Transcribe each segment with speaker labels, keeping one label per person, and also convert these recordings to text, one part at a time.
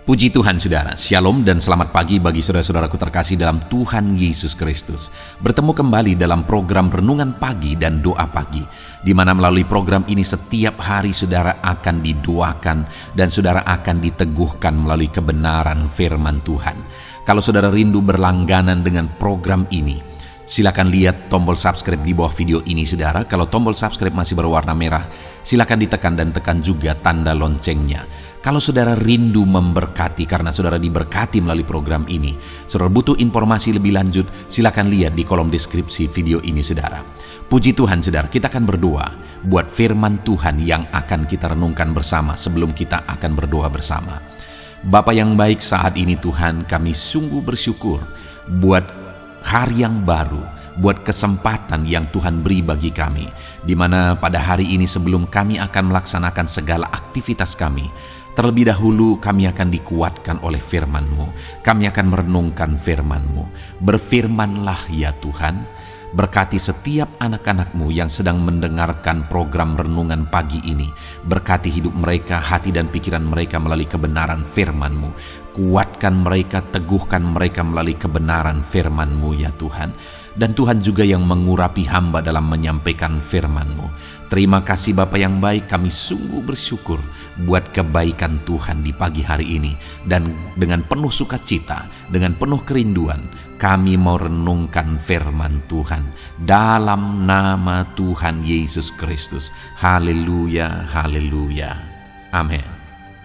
Speaker 1: Puji Tuhan saudara, Shalom dan selamat pagi bagi saudara-saudaraku terkasih dalam Tuhan Yesus Kristus. Bertemu kembali dalam program Renungan Pagi dan Doa Pagi, di mana melalui program ini setiap hari saudara akan didoakan dan saudara akan diteguhkan melalui kebenaran firman Tuhan. Kalau saudara rindu berlangganan dengan program ini, silakan lihat tombol subscribe di bawah video ini saudara. Kalau tombol subscribe masih berwarna merah, silakan ditekan dan tekan juga tanda loncengnya. Kalau saudara rindu memberkati karena saudara diberkati melalui program ini, saudara butuh informasi lebih lanjut, silakan lihat di kolom deskripsi video ini saudara. Puji Tuhan saudara, kita akan berdoa buat firman Tuhan yang akan kita renungkan bersama sebelum kita akan berdoa bersama. Bapa yang baik, saat ini Tuhan kami sungguh bersyukur buat hari yang baru, buat kesempatan yang Tuhan beri bagi kami, di mana pada hari ini sebelum kami akan melaksanakan segala aktivitas kami, terlebih dahulu kami akan dikuatkan oleh firman-Mu. Kami akan merenungkan firman-Mu. Berfirmanlah ya Tuhan, berkati setiap anak-anak-Mu yang sedang mendengarkan program renungan pagi ini. Berkati hidup mereka, hati dan pikiran mereka melalui kebenaran firman-Mu. Kuatkan mereka, teguhkan mereka melalui kebenaran firman-Mu ya Tuhan. Dan Tuhan juga yang mengurapi hamba dalam menyampaikan firman-Mu. Terima kasih Bapa yang baik, kami sungguh bersyukur buat kebaikan Tuhan di pagi hari ini. Dan dengan penuh sukacita, dengan penuh kerinduan, kami mau renungkan firman Tuhan dalam nama Tuhan Yesus Kristus. Haleluya, haleluya. Amin.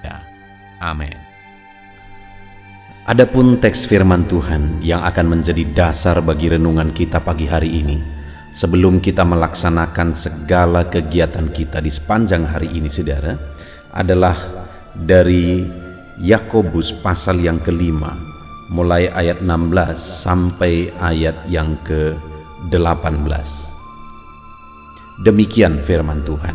Speaker 1: Ya, amin. Adapun teks firman Tuhan yang akan menjadi dasar bagi renungan kita pagi hari ini, sebelum kita melaksanakan segala kegiatan kita di sepanjang hari ini saudara, adalah dari Yakobus pasal yang kelima, mulai ayat 16 sampai ayat yang ke-18. Demikian firman Tuhan.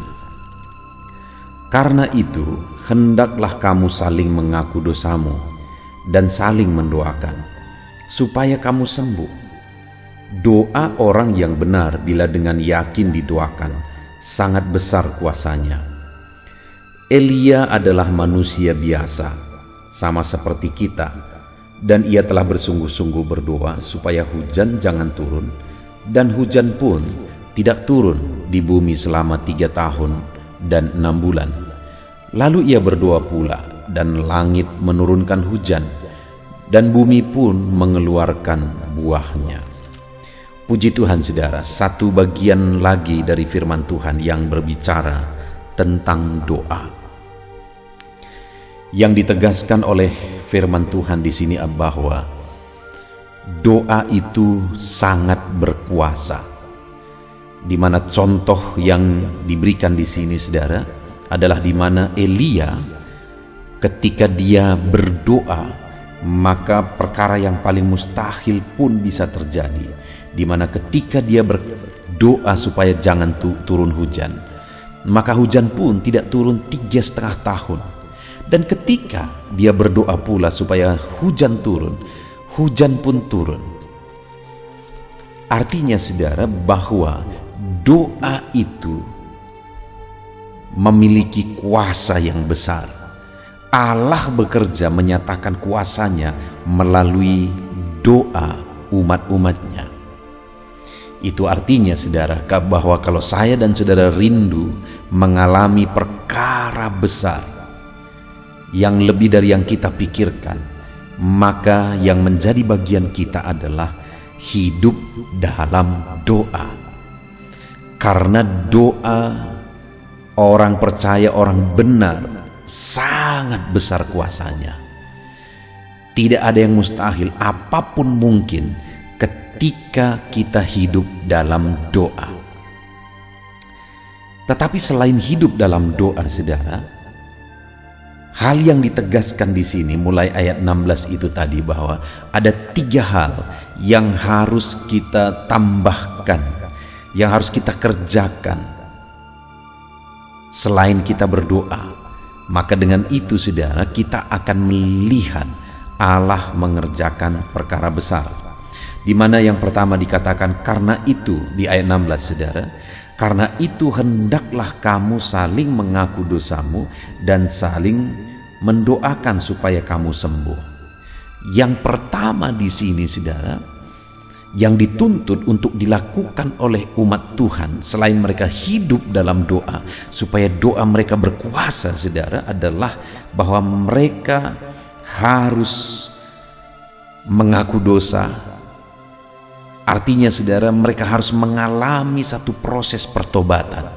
Speaker 1: Karena itu, hendaklah kamu saling mengaku dosamu dan saling mendoakan, supaya kamu sembuh. Doa orang yang benar bila dengan yakin didoakan, sangat besar kuasanya. Elia adalah manusia biasa, sama seperti kita, dan ia telah bersungguh-sungguh berdoa supaya hujan jangan turun, dan hujan pun tidak turun di bumi selama 3 tahun dan 6 bulan. Lalu ia berdoa pula, dan langit menurunkan hujan, dan bumi pun mengeluarkan buahnya. Puji Tuhan saudara, satu bagian lagi dari firman Tuhan yang berbicara tentang doa. Yang ditegaskan oleh firman Tuhan di sini bahwa doa itu sangat berkuasa. Di mana contoh yang diberikan di sini saudara adalah di mana Elia ketika dia berdoa, maka perkara yang paling mustahil pun bisa terjadi, di mana ketika dia berdoa supaya jangan turun hujan, maka hujan pun tidak turun 3,5 tahun. Dan ketika dia berdoa pula supaya hujan turun, hujan pun turun. Artinya saudara bahwa doa itu memiliki kuasa yang besar. Allah bekerja menyatakan kuasanya melalui doa umat-umatnya. Itu artinya saudara bahwa kalau saya dan saudara rindu mengalami perkara besar yang lebih dari yang kita pikirkan, maka yang menjadi bagian kita adalah hidup dalam doa. Karena doa orang percaya, orang benar, sangat besar kuasanya. Tidak ada yang mustahil, apapun mungkin ketika kita hidup dalam doa. Tetapi selain hidup dalam doa saudara, hal yang ditegaskan di sini mulai ayat 16 itu tadi bahwa ada 3 hal yang harus kita tambahkan, yang harus kita kerjakan selain kita berdoa. Maka dengan itu saudara, kita akan melihat Allah mengerjakan perkara besar. Di mana yang pertama dikatakan karena itu di ayat 16 saudara, karena itu hendaklah kamu saling mengaku dosamu dan saling mendoakan supaya kamu sembuh. Yang pertama di sini, saudara, yang dituntut untuk dilakukan oleh umat Tuhan selain mereka hidup dalam doa supaya doa mereka berkuasa, saudara, adalah bahwa mereka harus mengaku dosa. Artinya, saudara, mereka harus mengalami satu proses pertobatan.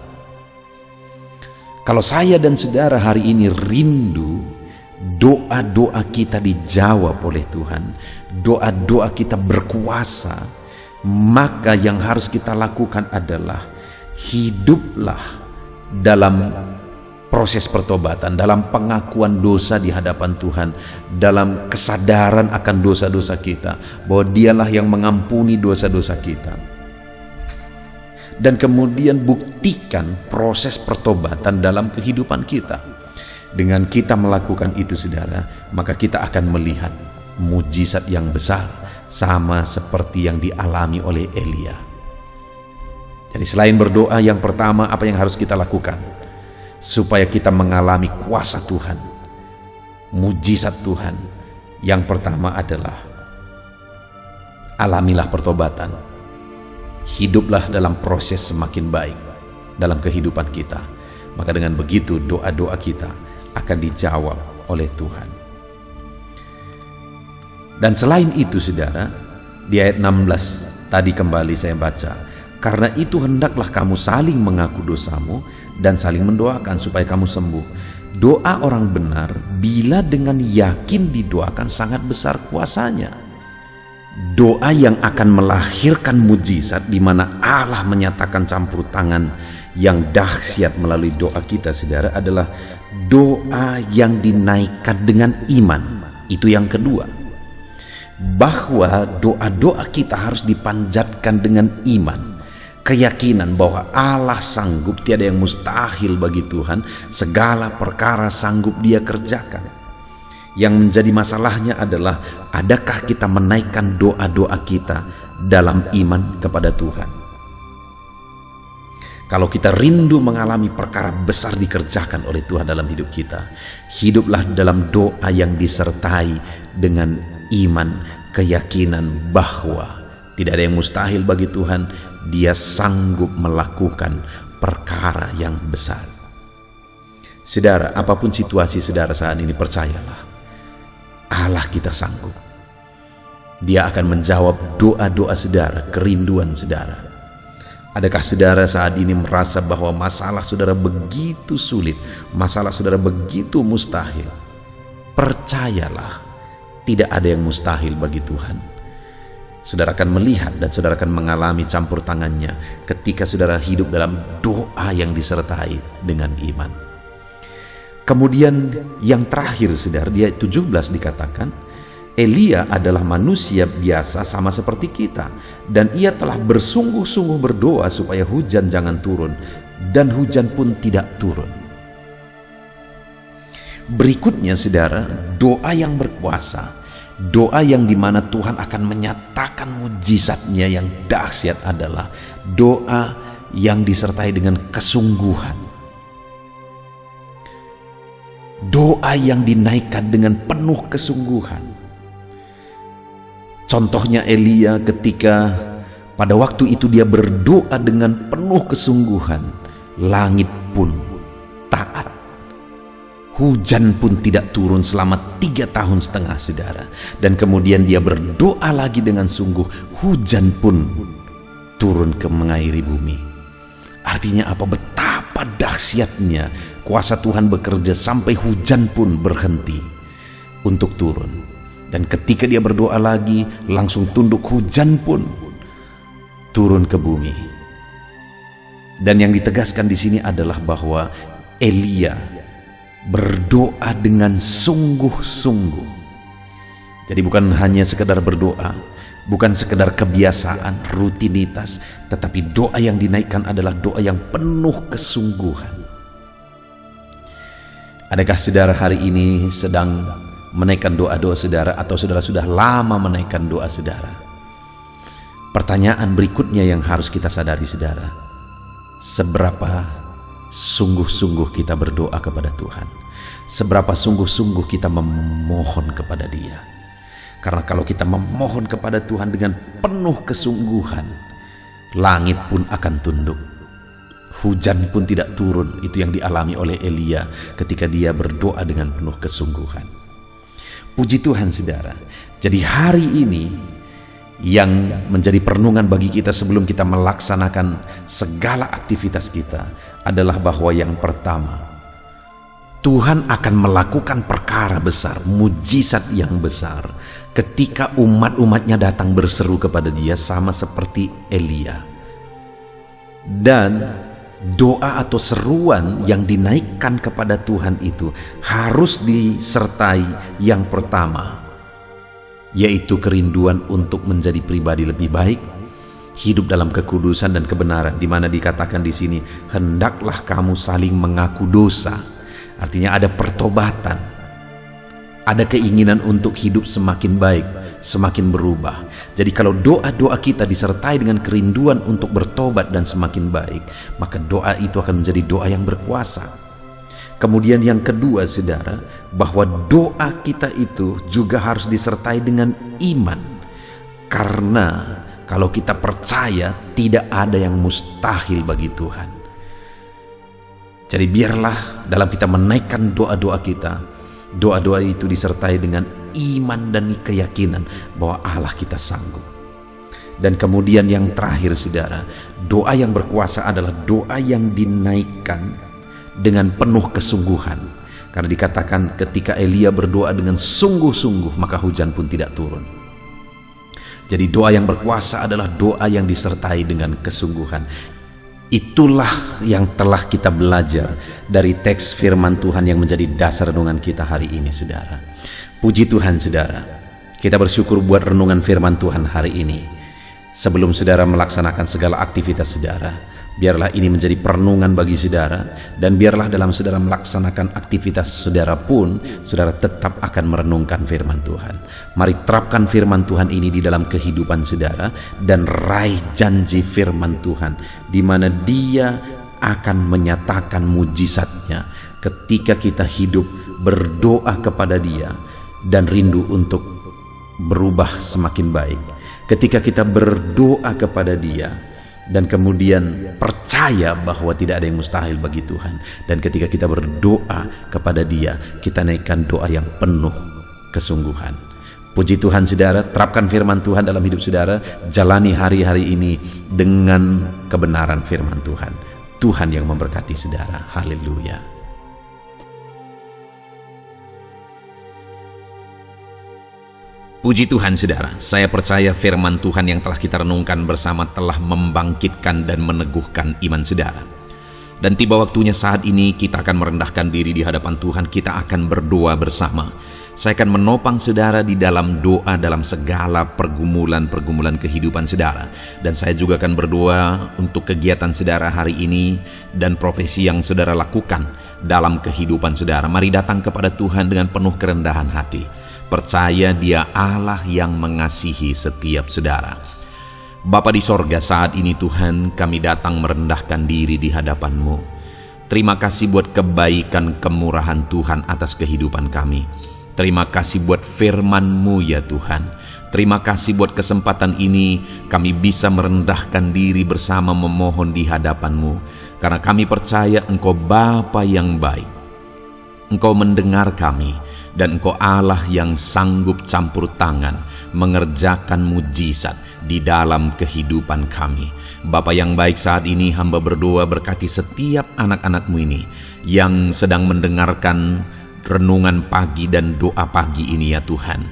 Speaker 1: Kalau saya dan saudara hari ini rindu doa-doa kita dijawab oleh Tuhan, doa-doa kita berkuasa, maka yang harus kita lakukan adalah hiduplah dalam proses pertobatan, dalam pengakuan dosa di hadapan Tuhan, dalam kesadaran akan dosa-dosa kita, bahwa Dialah yang mengampuni dosa-dosa kita. Dan kemudian buktikan proses pertobatan dalam kehidupan kita. Dengan kita melakukan itu, saudara, maka kita akan melihat mujizat yang besar, sama seperti yang dialami oleh Elia. Jadi selain berdoa, yang pertama apa yang harus kita lakukan supaya kita mengalami kuasa Tuhan, mujizat Tuhan? Yang pertama adalah alamilah pertobatan. Hiduplah dalam proses semakin baik dalam kehidupan kita. Maka dengan begitu doa-doa kita akan dijawab oleh Tuhan. Dan selain itu, saudara, di ayat 16 tadi kembali saya baca, karena itu hendaklah kamu saling mengaku dosamu dan saling mendoakan supaya kamu sembuh. Doa orang benar bila dengan yakin didoakan sangat besar kuasanya. Doa yang akan melahirkan mujizat, di mana Allah menyatakan campur tangan yang dahsyat melalui doa kita, saudara, adalah doa yang dinaikkan dengan iman. Itu yang kedua, bahwa doa-doa kita harus dipanjatkan dengan iman, keyakinan bahwa Allah sanggup, tiada yang mustahil bagi Tuhan, segala perkara sanggup Dia kerjakan. Yang menjadi masalahnya adalah, adakah kita menaikkan doa-doa kita dalam iman kepada Tuhan? Kalau kita rindu mengalami perkara besar dikerjakan oleh Tuhan dalam hidup kita, hiduplah dalam doa yang disertai dengan iman, keyakinan bahwa tidak ada yang mustahil bagi Tuhan. Dia sanggup melakukan perkara yang besar. Saudara, apapun situasi saudara saat ini, percayalah, Allah kita sanggup. Dia akan menjawab doa-doa saudara, kerinduan saudara. Adakah saudara saat ini merasa bahwa masalah saudara begitu sulit, masalah saudara begitu mustahil? Percayalah, tidak ada yang mustahil bagi Tuhan. Saudara akan melihat dan saudara akan mengalami campur tangannya ketika saudara hidup dalam doa yang disertai dengan iman. Kemudian yang terakhir, saudara, di ayat 17 dikatakan, Elia adalah manusia biasa sama seperti kita, dan ia telah bersungguh-sungguh berdoa supaya hujan jangan turun, dan hujan pun tidak turun. Berikutnya, saudara, doa yang berkuasa, doa yang dimana Tuhan akan menyatakan mujizatnya yang dahsyat adalah doa yang disertai dengan kesungguhan. Doa yang dinaikkan dengan penuh kesungguhan. Contohnya Elia ketika pada waktu itu dia berdoa dengan penuh kesungguhan, langit pun taat. Hujan pun tidak turun selama 3 tahun setengah, saudara. Dan kemudian dia berdoa lagi dengan sungguh, hujan pun turun ke mengairi bumi. Artinya apa? Betapa dahsyatnya kuasa Tuhan bekerja sampai hujan pun berhenti untuk turun. Dan ketika dia berdoa lagi, langsung tunduk, hujan pun turun ke bumi. Dan yang ditegaskan di sini adalah bahwa Elia berdoa dengan sungguh-sungguh. Jadi bukan hanya sekedar berdoa, bukan sekedar kebiasaan, rutinitas, tetapi doa yang dinaikkan adalah doa yang penuh kesungguhan. Adakah saudara hari ini sedang menaikkan doa-doa saudara, atau saudara sudah lama menaikkan doa saudara? Pertanyaan berikutnya yang harus kita sadari, saudara, seberapa sungguh-sungguh kita berdoa kepada Tuhan? seberapa sungguh-sungguh kita memohon kepada Dia. Karena kalau kita memohon kepada Tuhan dengan penuh kesungguhan, langit pun akan tunduk, hujan pun tidak turun. Itu yang dialami oleh Elia ketika dia berdoa dengan penuh kesungguhan. Puji Tuhan saudara. Jadi hari ini yang menjadi perenungan bagi kita sebelum kita melaksanakan segala aktivitas kita adalah bahwa yang pertama, Tuhan akan melakukan perkara besar, mujizat yang besar ketika umat-umatnya datang berseru kepada Dia sama seperti Elia. Dan doa atau seruan yang dinaikkan kepada Tuhan itu harus disertai yang pertama, yaitu kerinduan untuk menjadi pribadi lebih baik, hidup dalam kekudusan dan kebenaran, di mana dikatakan di sini, hendaklah kamu saling mengaku dosa. Artinya ada pertobatan, ada keinginan untuk hidup semakin baik, semakin berubah. Jadi kalau doa-doa kita disertai dengan kerinduan untuk bertobat dan semakin baik, maka doa itu akan menjadi doa yang berkuasa. Kemudian yang kedua saudara, bahwa doa kita itu juga harus disertai dengan iman. Karena kalau kita percaya, tidak ada yang mustahil bagi Tuhan. Jadi biarlah dalam kita menaikkan doa-doa kita, doa-doa itu disertai dengan iman dan keyakinan bahwa Allah kita sanggup. Dan kemudian yang terakhir saudara, doa yang berkuasa adalah doa yang dinaikkan dengan penuh kesungguhan. Karena dikatakan ketika Elia berdoa dengan sungguh-sungguh, maka hujan pun tidak turun. Jadi doa yang berkuasa adalah doa yang disertai dengan kesungguhan. Itulah yang telah kita belajar dari teks firman Tuhan yang menjadi dasar renungan kita hari ini saudara. Puji Tuhan saudara, kita bersyukur buat renungan firman Tuhan hari ini. Sebelum saudara melaksanakan segala aktivitas saudara, biarlah ini menjadi perenungan bagi saudara, dan biarlah dalam saudara melaksanakan aktivitas saudara pun, saudara tetap akan merenungkan firman Tuhan. Mari terapkan firman Tuhan ini di dalam kehidupan saudara, dan raih janji firman Tuhan, di mana Dia akan menyatakan mujizatnya ketika kita hidup berdoa kepada Dia, dan rindu untuk berubah semakin baik. Ketika kita berdoa kepada Dia, dan kemudian percaya bahwa tidak ada yang mustahil bagi Tuhan. Dan ketika kita berdoa kepada Dia, kita naikkan doa yang penuh kesungguhan. Puji Tuhan saudara, terapkan firman Tuhan dalam hidup saudara. Jalani hari-hari ini dengan kebenaran firman Tuhan. Tuhan yang memberkati saudara. Haleluya. Puji Tuhan saudara, saya percaya firman Tuhan yang telah kita renungkan bersama telah membangkitkan dan meneguhkan iman saudara. Dan tiba waktunya saat ini kita akan merendahkan diri di hadapan Tuhan, kita akan berdoa bersama. Saya akan menopang saudara di dalam doa dalam segala pergumulan-pergumulan kehidupan saudara. Dan saya juga akan berdoa untuk kegiatan saudara hari ini dan profesi yang saudara lakukan dalam kehidupan saudara. Mari datang kepada Tuhan dengan penuh kerendahan hati. Percaya Dia Allah yang mengasihi setiap saudara. Bapa di sorga, saat ini Tuhan kami datang merendahkan diri di hadapan-Mu. Terima kasih buat kebaikan kemurahan Tuhan atas kehidupan kami. Terima kasih buat firman-Mu ya Tuhan. Terima kasih buat kesempatan ini kami bisa merendahkan diri bersama memohon di hadapan-Mu. Karena kami percaya Engkau Bapa yang baik. Engkau mendengar kami, dan Engkau Allah yang sanggup campur tangan mengerjakan mujizat di dalam kehidupan kami. Bapa yang baik, saat ini hamba berdoa berkati setiap anak-anak-Mu ini yang sedang mendengarkan renungan pagi dan doa pagi ini ya Tuhan.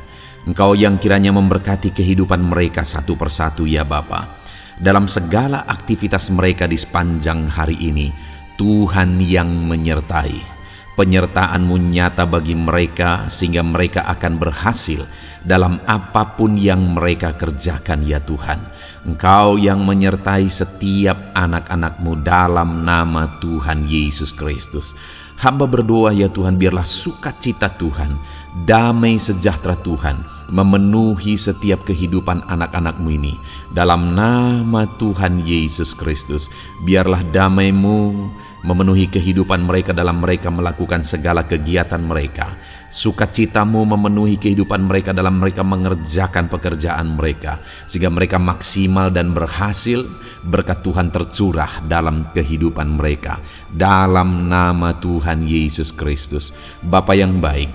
Speaker 1: Engkau yang kiranya memberkati kehidupan mereka satu persatu ya Bapa. Dalam segala aktivitas mereka di sepanjang hari ini, Tuhan yang menyertai. Penyertaan-Mu nyata bagi mereka sehingga mereka akan berhasil dalam apapun yang mereka kerjakan ya Tuhan. Engkau yang menyertai setiap anak-anak-Mu dalam nama Tuhan Yesus Kristus. Hamba berdoa ya Tuhan, biarlah sukacita Tuhan, damai sejahtera Tuhan memenuhi setiap kehidupan anak-anak-Mu ini. Dalam nama Tuhan Yesus Kristus, biarlah damai-Mu memenuhi kehidupan mereka dalam mereka melakukan segala kegiatan mereka. Sukacitamu memenuhi kehidupan mereka dalam mereka mengerjakan pekerjaan mereka, sehingga mereka maksimal dan berhasil. Berkat Tuhan tercurah dalam kehidupan mereka, dalam nama Tuhan Yesus Kristus. Bapa yang baik,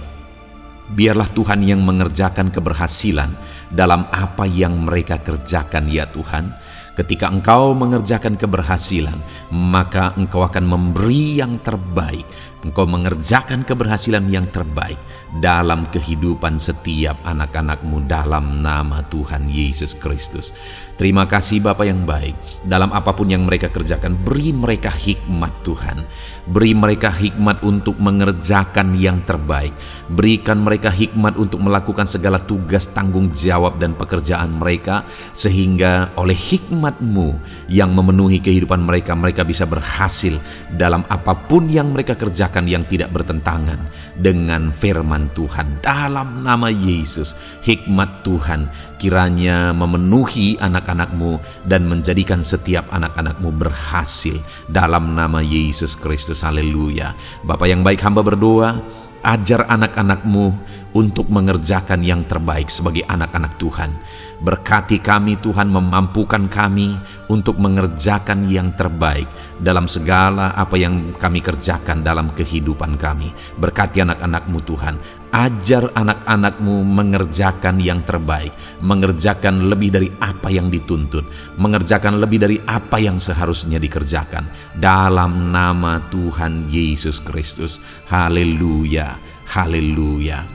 Speaker 1: biarlah Tuhan yang mengerjakan keberhasilan dalam apa yang mereka kerjakan ya Tuhan. Ketika Engkau mengerjakan keberhasilan, maka Engkau akan memberi yang terbaik. Engkau mengerjakan keberhasilan yang terbaik dalam kehidupan setiap anak-anak-Mu dalam nama Tuhan Yesus Kristus. Terima kasih Bapa yang baik. Dalam apapun yang mereka kerjakan, beri mereka hikmat Tuhan. Beri mereka hikmat untuk mengerjakan yang terbaik. Berikan mereka hikmat untuk melakukan segala tugas, tanggung jawab dan pekerjaan mereka, sehingga oleh hikmat-Mu yang memenuhi kehidupan mereka, mereka bisa berhasil dalam apapun yang mereka kerjakan yang tidak bertentangan dengan firman Tuhan. Dalam nama Yesus, hikmat Tuhan kiranya memenuhi anak-anak-Mu dan menjadikan setiap anak-anak-Mu berhasil dalam nama Yesus Kristus. Haleluya. Bapa yang baik, hamba berdoa, ajar anak-anak-Mu untuk mengerjakan yang terbaik sebagai anak-anak Tuhan. Berkati kami Tuhan, memampukan kami untuk mengerjakan yang terbaik dalam segala apa yang kami kerjakan dalam kehidupan kami. Berkati anak-anak-Mu Tuhan. Ajar anak-anak-Mu mengerjakan yang terbaik, mengerjakan lebih dari apa yang dituntut, mengerjakan lebih dari apa yang seharusnya dikerjakan. Dalam nama Tuhan Yesus Kristus. Haleluya, haleluya.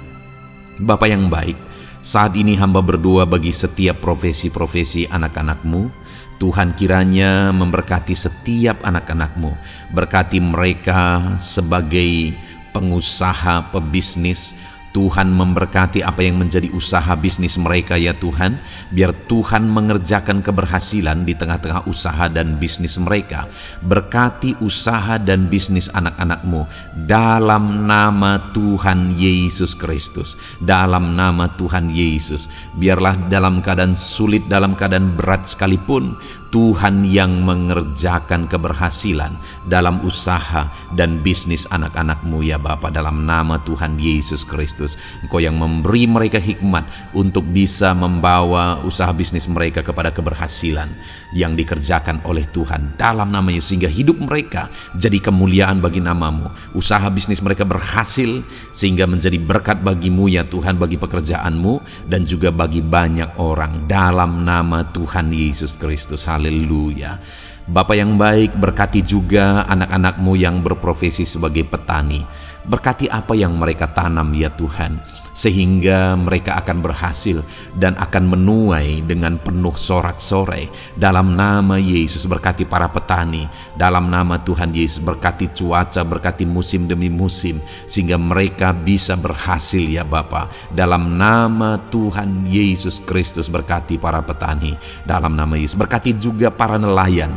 Speaker 1: Bapa yang baik, saat ini hamba berdoa bagi setiap profesi-profesi anak-anak-Mu. Tuhan kiranya memberkati setiap anak-anak-Mu. Berkati mereka sebagai pengusaha, pebisnis. Tuhan memberkati apa yang menjadi usaha bisnis mereka ya Tuhan. Biar Tuhan mengerjakan keberhasilan di tengah-tengah usaha dan bisnis mereka. Berkati usaha dan bisnis anak-anak-Mu dalam nama Tuhan Yesus Kristus. Dalam nama Tuhan Yesus. Biarlah dalam keadaan sulit, dalam keadaan berat sekalipun, Tuhan yang mengerjakan keberhasilan dalam usaha dan bisnis anak-anak-Mu ya Bapa, dalam nama Tuhan Yesus Kristus. Engkau yang memberi mereka hikmat untuk bisa membawa usaha bisnis mereka kepada keberhasilan yang dikerjakan oleh Tuhan dalam nama Yesus, sehingga hidup mereka jadi kemuliaan bagi nama-Mu. Usaha bisnis mereka berhasil sehingga menjadi berkat bagi-Mu ya Tuhan, bagi pekerjaan-Mu dan juga bagi banyak orang dalam nama Tuhan Yesus Kristus. Haleluya. Bapa yang baik, berkati juga anak-anak-Mu yang berprofesi sebagai petani. Berkati apa yang mereka tanam ya Tuhan, sehingga mereka akan berhasil dan akan menuai dengan penuh sorak-sorai. Dalam nama Yesus, berkati para petani. Dalam nama Tuhan Yesus, berkati cuaca, berkati musim demi musim, sehingga mereka bisa berhasil ya Bapa. Dalam nama Tuhan Yesus Kristus, berkati para petani. Dalam nama Yesus, berkati juga para nelayan.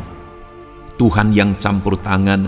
Speaker 1: Tuhan yang campur tangan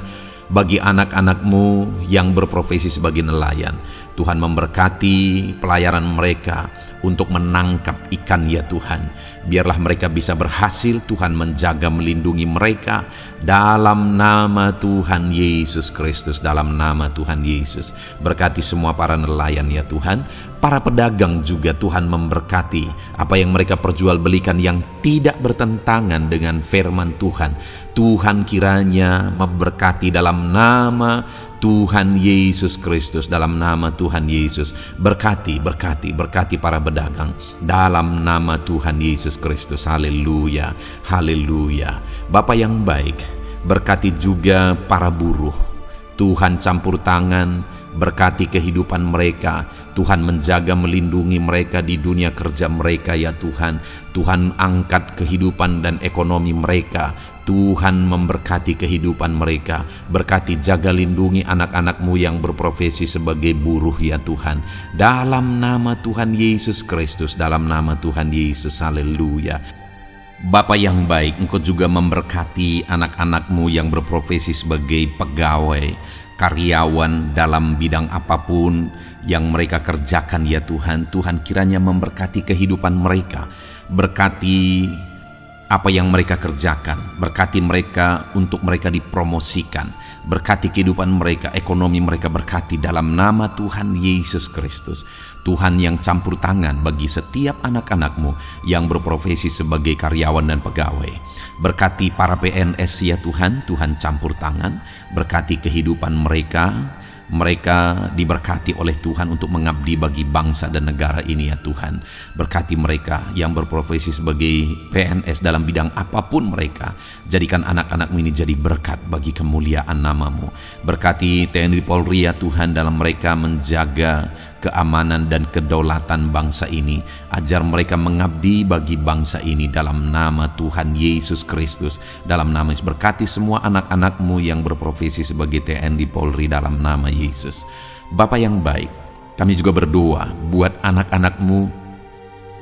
Speaker 1: bagi anak-anak-Mu yang berprofesi sebagai nelayan. Tuhan memberkati pelayaran mereka untuk menangkap ikan ya Tuhan. Biarlah mereka bisa berhasil. Tuhan menjaga, melindungi mereka dalam nama Tuhan Yesus Kristus. Dalam nama Tuhan Yesus, berkati semua para nelayan ya Tuhan. Para pedagang juga Tuhan memberkati apa yang mereka perjualbelikan yang tidak bertentangan dengan firman Tuhan. Tuhan kiranya memberkati dalam nama Tuhan Yesus Kristus. Dalam nama Tuhan Yesus, berkati para pedagang dalam nama Tuhan Yesus Kristus. Haleluya, haleluya. Bapa yang baik, berkati juga para buruh. Tuhan campur tangan, berkati kehidupan mereka. Tuhan menjaga, melindungi mereka di dunia kerja mereka ya Tuhan. Tuhan angkat kehidupan dan ekonomi mereka. Tuhan memberkati kehidupan mereka. Berkati, jaga, lindungi anak-anak-Mu yang berprofesi sebagai buruh ya Tuhan. Dalam nama Tuhan Yesus Kristus. Dalam nama Tuhan Yesus. Haleluya. Bapa yang baik, Engkau juga memberkati anak-anak-Mu yang berprofesi sebagai pegawai, karyawan dalam bidang apapun yang mereka kerjakan ya Tuhan. Tuhan kiranya memberkati kehidupan mereka. Berkati apa yang mereka kerjakan. Berkati mereka untuk mereka dipromosikan. Berkati kehidupan mereka, ekonomi mereka berkati dalam nama Tuhan Yesus Kristus. Tuhan yang campur tangan bagi setiap anak-anak-Mu yang berprofesi sebagai karyawan dan pegawai. Berkati para PNS ya Tuhan, Tuhan campur tangan. Berkati kehidupan mereka. Mereka diberkati oleh Tuhan untuk mengabdi bagi bangsa dan negara ini ya Tuhan. Berkati mereka yang berprofesi sebagai PNS dalam bidang apapun mereka. Jadikan anak-anak-Mu ini jadi berkat bagi kemuliaan nama-Mu. Berkati TNI Polri ya Tuhan dalam mereka menjaga keamanan dan kedaulatan bangsa ini. Ajar mereka mengabdi bagi bangsa ini dalam nama Tuhan Yesus Kristus. Dalam nama Yesus, berkati semua anak-anak-Mu yang berprofesi sebagai TNI Polri dalam nama Yesus. Bapa yang baik, kami juga berdoa buat anak-anak-Mu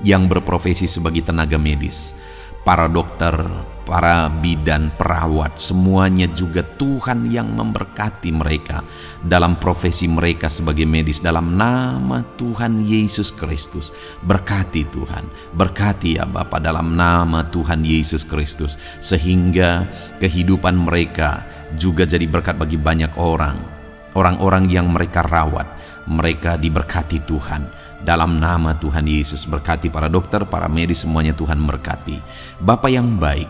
Speaker 1: yang berprofesi sebagai tenaga medis, para dokter, para bidan, perawat, semuanya juga Tuhan yang memberkati mereka dalam profesi mereka sebagai medis dalam nama Tuhan Yesus Kristus. Berkati Tuhan, berkati ya Bapa dalam nama Tuhan Yesus Kristus, sehingga kehidupan mereka juga jadi berkat bagi banyak orang-orang yang mereka rawat. Mereka diberkati Tuhan dalam nama Tuhan Yesus. Berkati para dokter, para medis, semuanya Tuhan berkati. Bapa yang baik,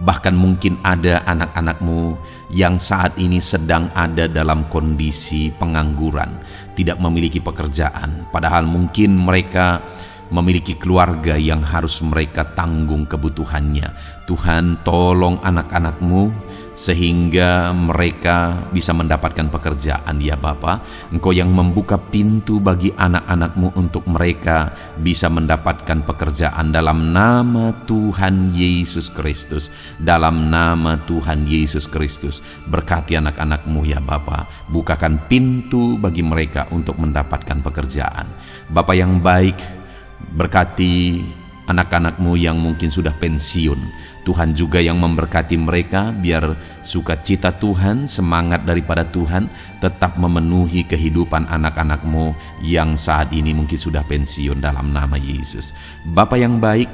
Speaker 1: bahkan mungkin ada anak-anak-Mu yang saat ini sedang ada dalam kondisi pengangguran, tidak memiliki pekerjaan, padahal mungkin mereka memiliki keluarga yang harus mereka tanggung kebutuhannya. Tuhan, tolong anak-anak-Mu sehingga mereka bisa mendapatkan pekerjaan ya Bapa. Engkau yang membuka pintu bagi anak-anak-Mu untuk mereka bisa mendapatkan pekerjaan dalam nama Tuhan Yesus Kristus. Dalam nama Tuhan Yesus Kristus, berkati anak-anak-Mu ya Bapa. Bukakan pintu bagi mereka untuk mendapatkan pekerjaan. Bapa yang baik, berkati anak-anak-Mu yang mungkin sudah pensiun. Tuhan juga yang memberkati mereka, biar sukacita Tuhan, semangat daripada Tuhan tetap memenuhi kehidupan anak-anak-Mu yang saat ini mungkin sudah pensiun dalam nama Yesus. Bapa yang baik,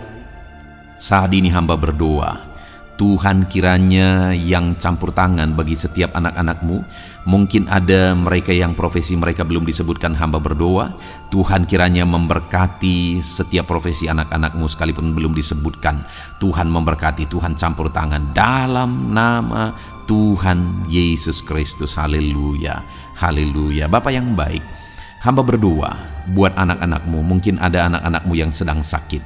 Speaker 1: saat ini hamba berdoa, Tuhan kiranya yang campur tangan bagi setiap anak-anak-Mu. Mungkin ada mereka yang profesi mereka belum disebutkan, hamba berdoa Tuhan kiranya memberkati setiap profesi anak-anak-Mu sekalipun belum disebutkan. Tuhan memberkati, Tuhan campur tangan dalam nama Tuhan Yesus Kristus. Haleluya, haleluya. Bapa yang baik, hamba berdoa buat anak-anak-Mu. Mungkin ada anak-anak-Mu yang sedang sakit.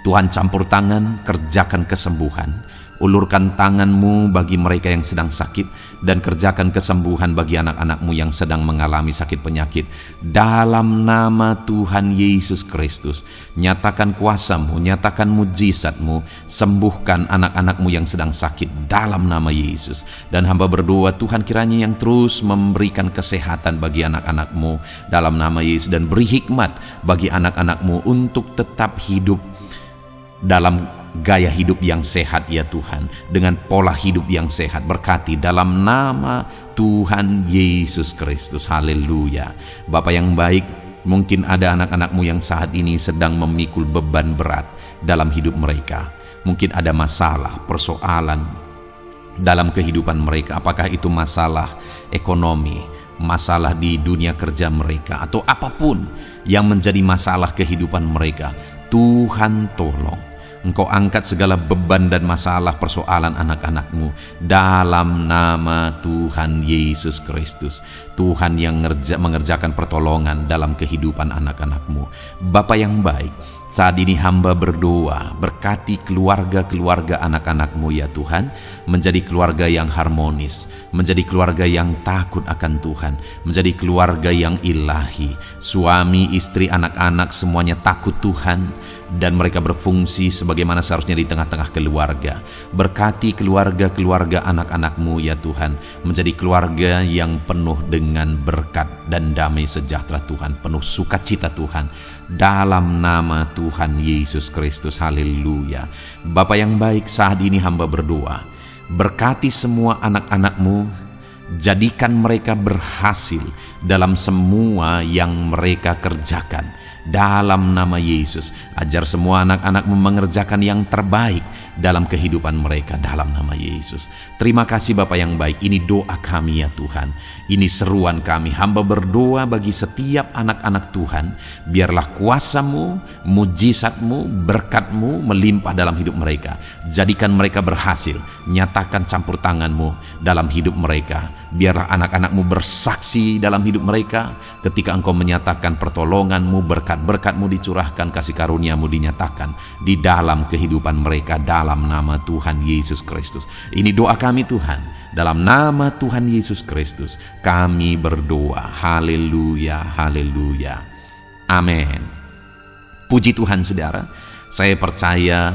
Speaker 1: Tuhan campur tangan, kerjakan kesembuhan. Ulurkan tangan-Mu bagi mereka yang sedang sakit, dan kerjakan kesembuhan bagi anak-anak-Mu yang sedang mengalami sakit penyakit. Dalam nama Tuhan Yesus Kristus, nyatakan kuasa-Mu, nyatakan mujizat-Mu, sembuhkan anak-anak-Mu yang sedang sakit dalam nama Yesus. Dan hamba berdoa Tuhan kiranya yang terus memberikan kesehatan bagi anak-anak-Mu dalam nama Yesus, dan beri hikmat bagi anak-anak-Mu untuk tetap hidup dalam gaya hidup yang sehat ya Tuhan, dengan pola hidup yang sehat. Berkati dalam nama Tuhan Yesus Kristus. Haleluya. Bapa yang baik, mungkin ada anak-anak-Mu yang saat ini sedang memikul beban berat dalam hidup mereka. Mungkin ada masalah, persoalan dalam kehidupan mereka. Apakah itu masalah ekonomi, masalah di dunia kerja mereka, atau apapun yang menjadi masalah kehidupan mereka. Tuhan tolong, Engkau angkat segala beban dan masalah persoalan anak-anak-Mu dalam nama Tuhan Yesus Kristus. Tuhan yang mengerjakan pertolongan dalam kehidupan anak-anak-Mu. Bapa yang baik, saat ini hamba berdoa, berkati keluarga-keluarga anak-anak-Mu ya Tuhan, menjadi keluarga yang harmonis, menjadi keluarga yang takut akan Tuhan, menjadi keluarga yang ilahi. Suami, istri, anak-anak semuanya takut Tuhan, dan mereka berfungsi sebagaimana seharusnya di tengah-tengah keluarga. Berkati keluarga-keluarga anak-anak-Mu ya Tuhan, menjadi keluarga yang penuh dengan berkat dan damai sejahtera Tuhan, penuh sukacita Tuhan, dalam nama Tuhan Yesus Kristus. Haleluya. Bapa yang baik, saat ini hamba berdoa, berkati semua anak-anak-Mu, jadikan mereka berhasil dalam semua yang mereka kerjakan, dalam nama Yesus. Ajar semua anak-anak-Mu mengerjakan yang terbaik dalam kehidupan mereka dalam nama Yesus. Terima kasih Bapa yang baik. Ini doa kami ya Tuhan. Ini seruan kami. Hamba berdoa bagi setiap anak-anak Tuhan. Biarlah kuasa-Mu, mujizat-Mu, berkat-Mu melimpah dalam hidup mereka. Jadikan mereka berhasil. Nyatakan campur tangan-Mu dalam hidup mereka. Biarlah anak-anak-Mu bersaksi dalam hidup mereka ketika Engkau menyatakan pertolongan-Mu, berkat-berkat-Mu dicurahkan, kasih karunia-Mu dinyatakan di dalam kehidupan mereka dalam nama Tuhan Yesus Kristus. Ini doa kami Tuhan, dalam nama Tuhan Yesus Kristus kami berdoa. Haleluya, haleluya, amin. Puji Tuhan saudara, saya percaya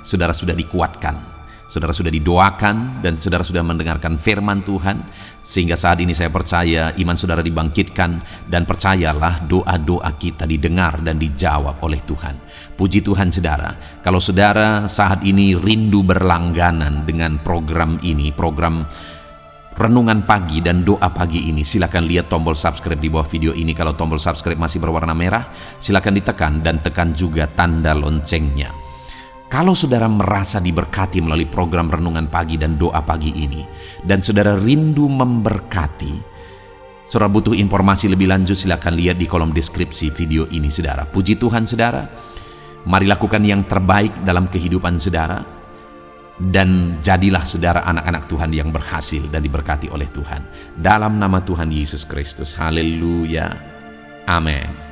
Speaker 1: saudara sudah dikuatkan, saudara sudah didoakan, dan saudara sudah mendengarkan firman Tuhan, sehingga saat ini saya percaya iman saudara dibangkitkan, dan percayalah doa-doa kita didengar dan dijawab oleh Tuhan. Puji Tuhan saudara, kalau saudara saat ini rindu berlangganan dengan program ini, program Renungan Pagi dan Doa Pagi ini, silakan lihat tombol subscribe di bawah video ini. Kalau tombol subscribe masih berwarna merah, silakan ditekan dan tekan juga tanda loncengnya. Kalau saudara merasa diberkati melalui program Renungan Pagi dan Doa Pagi ini, dan saudara rindu memberkati, saudara butuh informasi lebih lanjut, silakan lihat di kolom deskripsi video ini saudara. Puji Tuhan saudara, mari lakukan yang terbaik dalam kehidupan saudara, dan jadilah saudara anak-anak Tuhan yang berhasil dan diberkati oleh Tuhan. Dalam nama Tuhan Yesus Kristus, haleluya, amin.